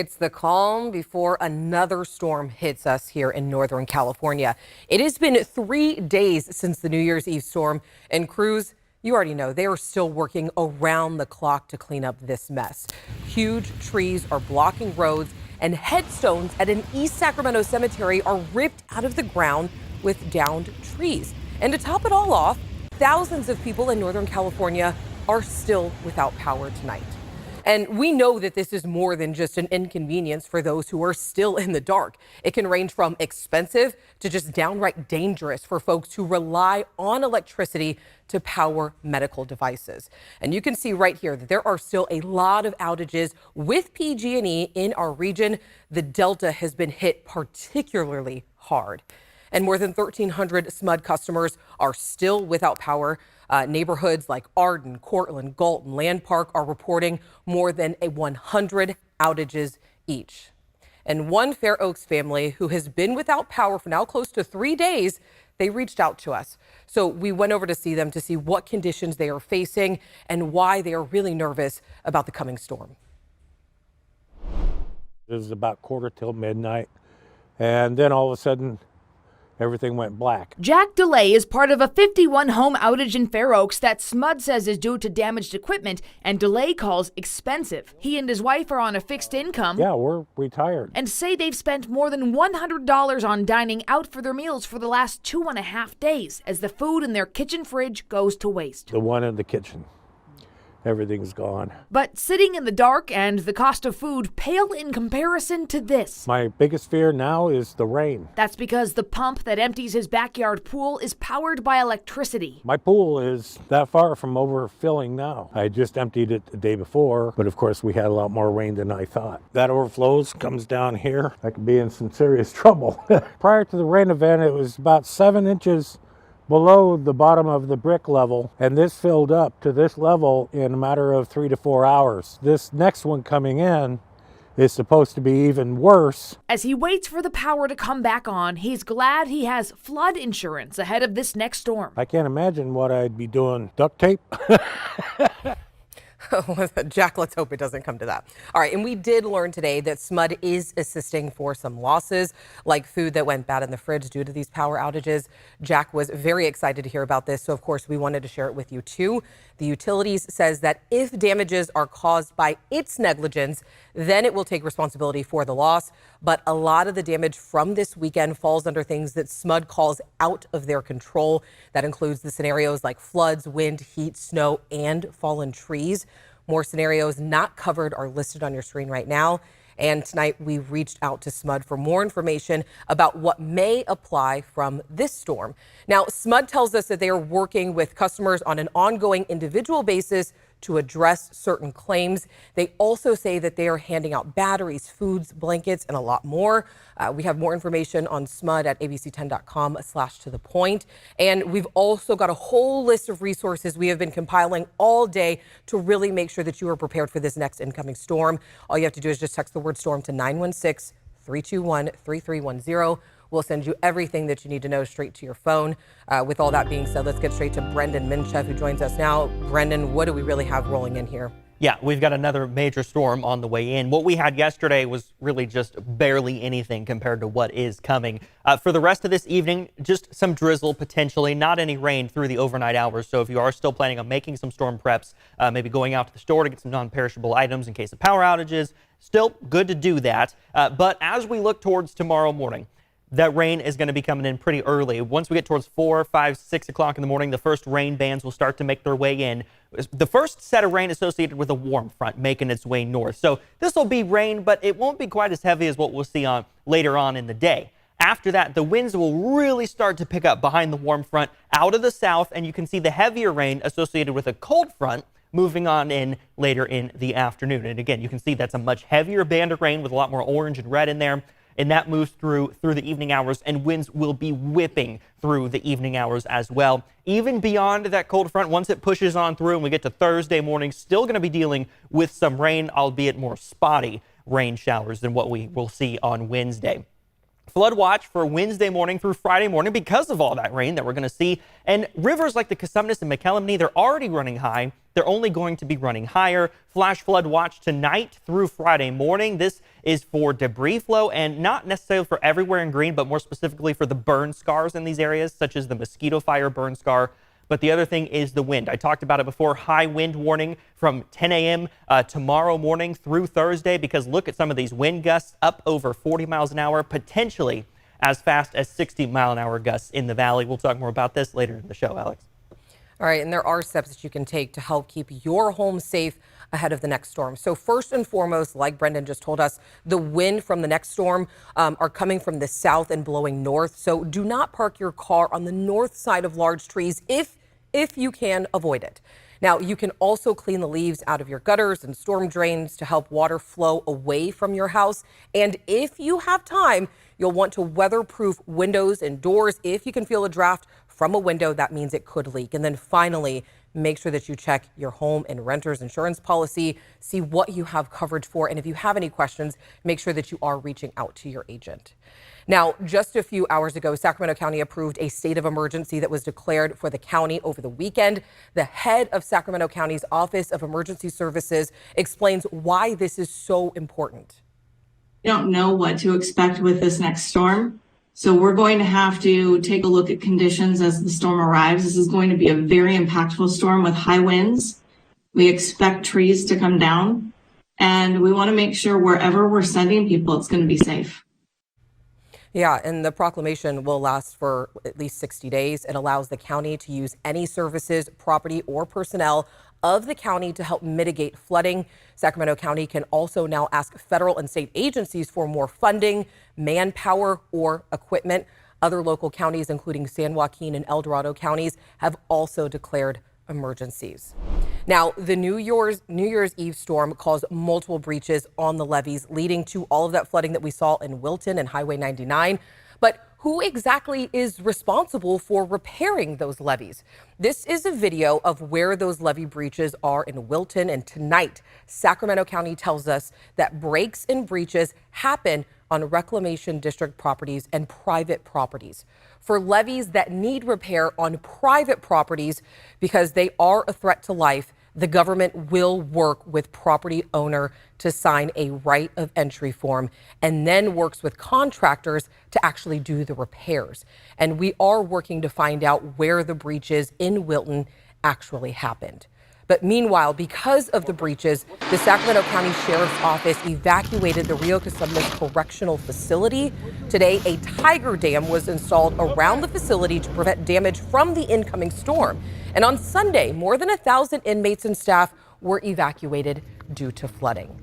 It's the calm before another storm hits us here in Northern California. It has been 3 days since the New Year's Eve storm, and crews, you already know, they are still working around the clock to clean up this mess. Huge trees are blocking roads, and headstones at an East Sacramento cemetery are ripped out of the ground with downed trees. And to top it all off, thousands of people in Northern California are still without power tonight. And we know that this is more than just an inconvenience for those who are still in the dark. It can range from expensive to just downright dangerous for folks who rely on electricity to power medical devices. And you can see right here that there are still a lot of outages with PG&E in our region. The Delta has been hit particularly hard. And more than 1,300 SMUD customers are still without power. Neighborhoods like Arden, Cortland, Galton, Land Park are reporting more than 100 outages each. And one Fair Oaks family who has been without power for now close to 3 days, they reached out to us. So we went over to see them to see what conditions they are facing and why they are really nervous about the coming storm. It was about quarter till midnight, and then all of a sudden, everything went black. Jack DeLay is part of a 51-home outage in Fair Oaks that SMUD says is due to damaged equipment and DeLay calls expensive. He and his wife are on a fixed income. Yeah, we're retired. And say they've spent more than $100 on dining out for their meals for the last 2.5 days as the food in their kitchen fridge goes to waste. The one in the kitchen. Everything's gone. But sitting in the dark and the cost of food pale in comparison to this. My biggest fear now is the rain. That's because the pump that empties his backyard pool is powered by electricity. My pool is that far from overfilling now. I just emptied it the day before, but of course we had a lot more rain than I thought. That overflows, comes down here. I could be in some serious trouble. Prior to the rain event, it was about 7 inches below the bottom of the brick level, and this filled up to this level in a matter of 3 to 4 hours. This next one coming in is supposed to be even worse. As he waits for the power to come back on, he's glad he has flood insurance ahead of this next storm. I can't imagine what I'd be doing. Duct tape? Jack, let's hope it doesn't come to that. All right, and we did learn today that SMUD is assisting for some losses, like food that went bad in the fridge due to these power outages. Jack was very excited to hear about this, so of course we wanted to share it with you too. The utilities says that if damages are caused by its negligence, then it will take responsibility for the loss. But a lot of the damage from this weekend falls under things that SMUD calls out of their control. That includes the scenarios like floods, wind, heat, snow, and fallen trees. More scenarios not covered are listed on your screen right now. And tonight we reached out to SMUD for more information about what may apply from this storm. Now, SMUD tells us that they are working with customers on an ongoing individual basis to address certain claims. They also say that they are handing out batteries, foods, blankets, and a lot more. We have more information on SMUD at abc10.com/to-the-point. And we've also got a whole list of resources we have been compiling all day to really make sure that you are prepared for this next incoming storm. All you have to do is just text the word storm to 916-321-3310. We'll send you everything that you need to know straight to your phone. With all that being said, let's get straight to Brendan Minchev, who joins us now. Brendan, what do we really have rolling in here? Yeah, we've got another major storm on the way in. What we had yesterday was really just barely anything compared to what is coming. For the rest of this evening, just some drizzle potentially, not any rain through the overnight hours. So if you are still planning on making some storm preps, maybe going out to the store to get some non-perishable items in case of power outages, still good to do that. But as we look towards tomorrow morning, that rain is going to be coming in pretty early. Once we get towards 4, 5, 6 o'clock in the morning, the first rain bands will start to make their way in. The first set of rain associated with a warm front making its way north. So this will be rain, but it won't be quite as heavy as what we'll see later on in the day. After that, the winds will really start to pick up behind the warm front out of the south, and you can see the heavier rain associated with a cold front moving on in later in the afternoon. And again, you can see that's a much heavier band of rain with a lot more orange and red in there. And that moves through the evening hours, and winds will be whipping through the evening hours as well. Even beyond that cold front, once it pushes on through and we get to Thursday morning, still going to be dealing with some rain, albeit more spotty rain showers than what we will see on Wednesday. Flood watch for Wednesday morning through Friday morning because of all that rain that we're going to see. And rivers like the Cosumnes and McKellamne, they're already running high. they're only going to be running higher. Flash flood watch tonight through Friday morning. This is for debris flow and not necessarily for everywhere in green, but more specifically for the burn scars in these areas, such as the mosquito fire burn scar. But the other thing is the wind. I talked about it before. High wind warning from 10 a.m. Tomorrow morning through Thursday, because look at some of these wind gusts up over 40 miles an hour, potentially as fast as 60-mile-an-hour gusts in the valley. We'll talk more about this later in the show, Alex. All right, and there are steps that you can take to help keep your home safe ahead of the next storm. So first and foremost, like Brendan just told us, the wind from the next storm are coming from the south and blowing north. So do not park your car on the north side of large trees if you can avoid it. Now, you can also clean the leaves out of your gutters and storm drains to help water flow away from your house. And if you have time, you'll want to weatherproof windows and doors. If you can feel a draft from a window, that means it could leak. And then finally, make sure that you check your home and renter's insurance policy, see what you have coverage for. And if you have any questions, make sure that you are reaching out to your agent. Now, just a few hours ago, Sacramento County approved a state of emergency that was declared for the county over the weekend. The head of Sacramento County's Office of Emergency Services explains why this is so important. We don't know what to expect with this next storm. So we're going to have to take a look at conditions as the storm arrives. This is going to be a very impactful storm with high winds. We expect trees to come down, and we want to make sure wherever we're sending people, it's going to be safe. Yeah, and the proclamation will last for at least 60 days. It allows the county to use any services, property, or personnel of the county to help mitigate flooding. Sacramento County can also now ask federal and state agencies for more funding, manpower, or equipment. Other local counties, including San Joaquin and El Dorado counties, have also declared emergencies. Now, the New Year's Eve storm caused multiple breaches on the levees, leading to all of that flooding that we saw in Wilton and Highway 99. But who exactly is responsible for repairing those levees? This is a video of where those levee breaches are in Wilton. And tonight, Sacramento County tells us that breaks and breaches happen on Reclamation District properties and private properties. For levees that need repair on private properties, because they are a threat to life, the government will work with property owner to sign a right of entry form and then works with contractors to actually do the repairs. And we are working to find out where the breaches in Wilton actually happened. But meanwhile, because of the breaches, the Sacramento County Sheriff's Office evacuated the Rio Cosumnes Correctional Facility. Today, a tiger dam was installed around the facility to prevent damage from the incoming storm. And on Sunday, more than 1,000 inmates and staff were evacuated due to flooding.